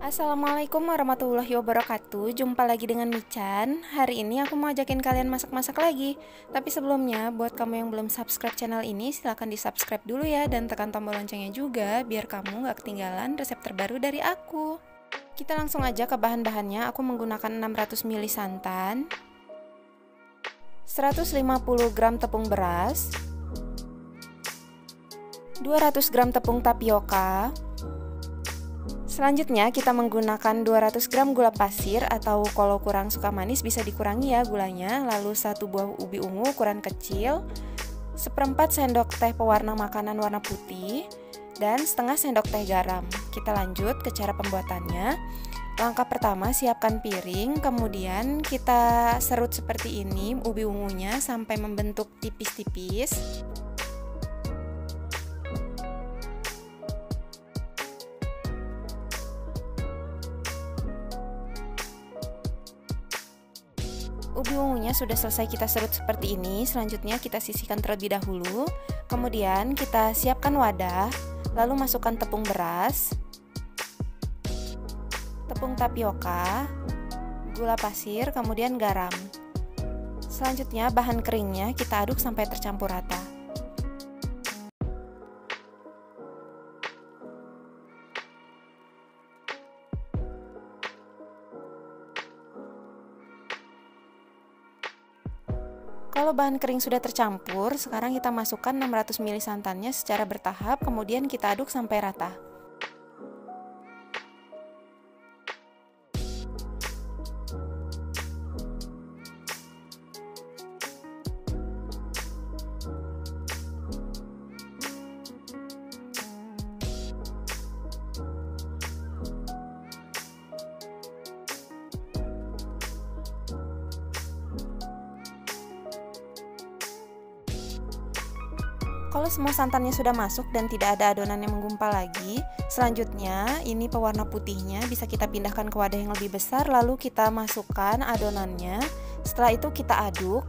Assalamualaikum warahmatullahi wabarakatuh. Jumpa lagi dengan Michan. Hari ini aku mau ajakin kalian masak-masak lagi. Tapi sebelumnya, buat kamu yang belum subscribe channel ini, silahkan di subscribe dulu ya. Dan tekan tombol loncengnya juga, biar kamu gak ketinggalan resep terbaru dari aku. Kita langsung aja ke bahan-bahannya. Aku menggunakan 600 ml santan, 150 gram tepung beras, 200 gram tepung tapioka. Selanjutnya kita menggunakan 200 gram gula pasir, atau kalau kurang suka manis bisa dikurangi ya gulanya. Lalu 1 buah ubi ungu ukuran kecil, 1/4 sendok teh pewarna makanan warna putih, dan setengah sendok teh garam. Kita lanjut ke cara pembuatannya. Langkah pertama, siapkan piring, kemudian kita serut seperti ini ubi ungunya sampai membentuk tipis-tipis. Ubi ungunya sudah selesai kita serut seperti ini. Selanjutnya kita sisihkan terlebih dahulu. Kemudian kita siapkan wadah, lalu masukkan tepung beras, tepung tapioka, gula pasir, kemudian garam. Selanjutnya bahan keringnya kita aduk sampai tercampur rata. Kalau bahan kering sudah tercampur, sekarang kita masukkan 600 ml santannya secara bertahap, kemudian kita aduk sampai rata. Kalau semua santannya sudah masuk dan tidak ada adonan yang menggumpal lagi, selanjutnya ini pewarna putihnya bisa kita pindahkan ke wadah yang lebih besar, lalu kita masukkan adonannya. Setelah itu kita aduk.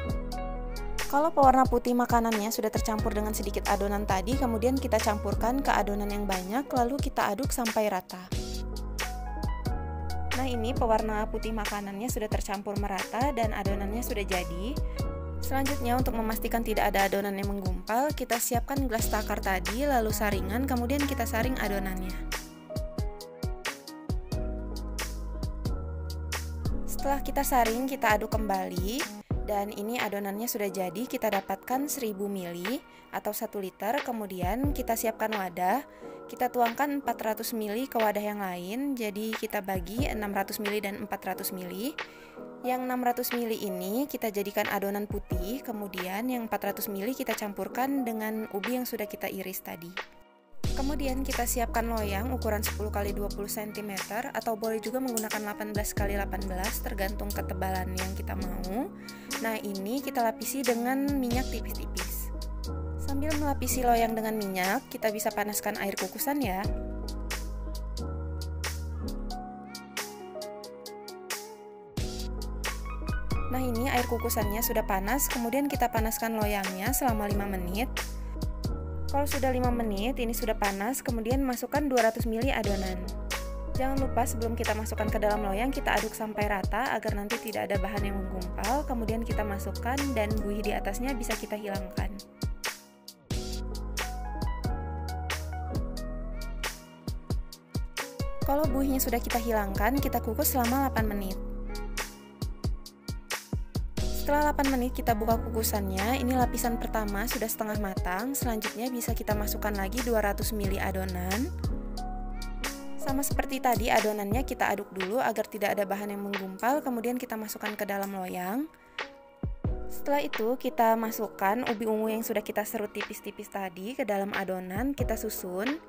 Kalau pewarna putih makanannya sudah tercampur dengan sedikit adonan tadi, kemudian kita campurkan ke adonan yang banyak, lalu kita aduk sampai rata. Nah, ini pewarna putih makanannya sudah tercampur merata dan adonannya sudah jadi. Selanjutnya, untuk memastikan tidak ada adonan yang menggumpal, kita siapkan gelas takar tadi, lalu saringan, kemudian kita saring adonannya. Setelah kita saring, kita aduk kembali, dan ini adonannya sudah jadi. Kita dapatkan 1000 ml atau 1 liter, kemudian kita siapkan wadah, kita tuangkan 400 ml ke wadah yang lain, jadi kita bagi 600 ml dan 400 ml. Yang 600 ml ini kita jadikan adonan putih, kemudian yang 400 ml kita campurkan dengan ubi yang sudah kita iris tadi. Kemudian kita siapkan loyang ukuran 10 x 20 cm, atau boleh juga menggunakan 18 x 18 tergantung ketebalan yang kita mau. Nah, ini kita lapisi dengan minyak tipis-tipis. Sambil melapisi loyang dengan minyak, kita bisa panaskan air kukusan ya. Nah, ini air kukusannya sudah panas, kemudian kita panaskan loyangnya selama 5 menit. Kalau sudah 5 menit, ini sudah panas, kemudian masukkan 200 ml adonan. Jangan lupa sebelum kita masukkan ke dalam loyang, kita aduk sampai rata agar nanti tidak ada bahan yang menggumpal. Kemudian kita masukkan dan buih di atasnya bisa kita hilangkan. Kalau buihnya sudah kita hilangkan, kita kukus selama 8 menit. Setelah 8 menit kita buka kukusannya, ini lapisan pertama sudah setengah matang. Selanjutnya bisa kita masukkan lagi 200 ml adonan. Sama seperti tadi, adonannya kita aduk dulu agar tidak ada bahan yang menggumpal, kemudian kita masukkan ke dalam loyang. Setelah itu kita masukkan ubi ungu yang sudah kita serut tipis-tipis tadi ke dalam adonan, kita susun.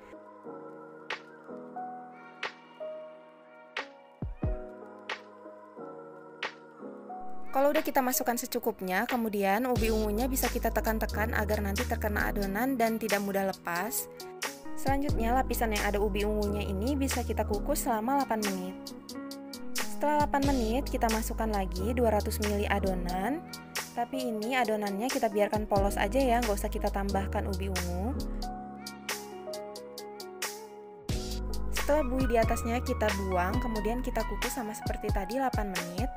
Kalau udah kita masukkan secukupnya, kemudian ubi ungunya bisa kita tekan-tekan agar nanti terkena adonan dan tidak mudah lepas. Selanjutnya, lapisan yang ada ubi ungunya ini bisa kita kukus selama 8 menit. Setelah 8 menit, kita masukkan lagi 200 ml adonan. Tapi ini adonannya kita biarkan polos aja ya, nggak usah kita tambahkan ubi ungu. Setelah buih di atasnya kita buang, kemudian kita kukus sama seperti tadi 8 menit.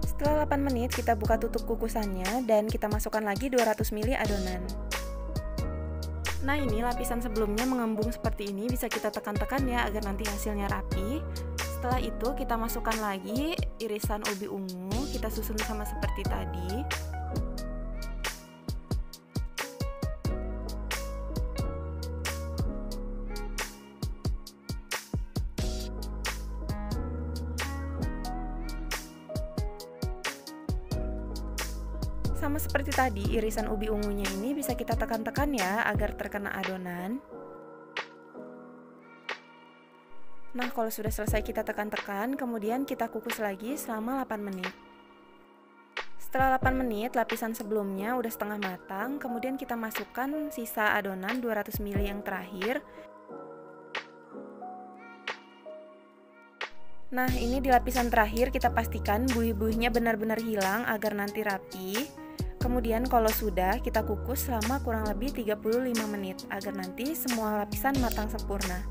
Setelah 8 menit kita buka tutup kukusannya dan kita masukkan lagi 200 ml adonan. Nah, ini lapisan sebelumnya mengembung seperti ini, bisa kita tekan-tekan ya agar nanti hasilnya rapi. Setelah itu kita masukkan lagi irisan ubi ungu, kita susun sama seperti tadi. Sama seperti tadi, irisan ubi ungunya ini bisa kita tekan-tekan ya agar terkena adonan. Nah, kalau sudah selesai kita tekan-tekan, kemudian kita kukus lagi selama 8 menit. Setelah 8 menit, lapisan sebelumnya udah setengah matang, kemudian kita masukkan sisa adonan 200 ml yang terakhir. Nah, ini di lapisan terakhir kita pastikan buih-buihnya benar-benar hilang agar nanti rapi. Kemudian kalau sudah, kita kukus selama kurang lebih 35 menit agar nanti semua lapisan matang sempurna.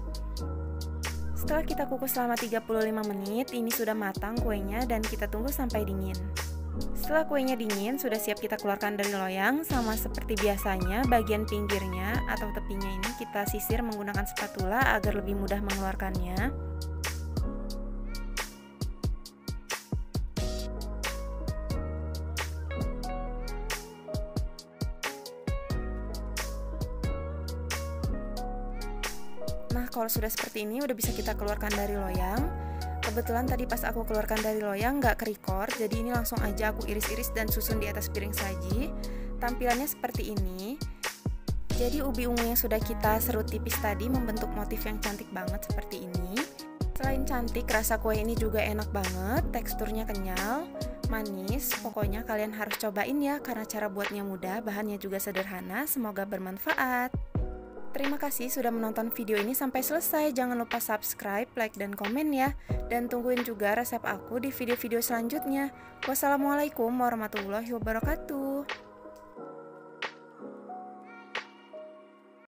Setelah kita kukus selama 35 menit, ini sudah matang kuenya dan kita tunggu sampai dingin. Setelah kuenya dingin, sudah siap kita keluarkan dari loyang. Sama seperti biasanya, bagian pinggirnya atau tepinya ini kita sisir menggunakan spatula agar lebih mudah mengeluarkannya. Nah, kalau sudah seperti ini udah bisa kita keluarkan dari loyang. Kebetulan tadi pas aku keluarkan dari loyang nggak kerekord, jadi ini langsung aja aku iris-iris dan susun di atas piring saji. Tampilannya seperti ini. Jadi ubi ungu yang sudah kita serut tipis tadi membentuk motif yang cantik banget seperti ini. Selain cantik, rasa kue ini juga enak banget, teksturnya kenyal, manis. Pokoknya kalian harus cobain ya, karena cara buatnya mudah, bahannya juga sederhana. Semoga bermanfaat. Terima kasih sudah menonton video ini sampai selesai. Jangan lupa subscribe, like, dan komen ya. Dan tungguin juga resep aku di video-video selanjutnya. Wassalamualaikum warahmatullahi wabarakatuh.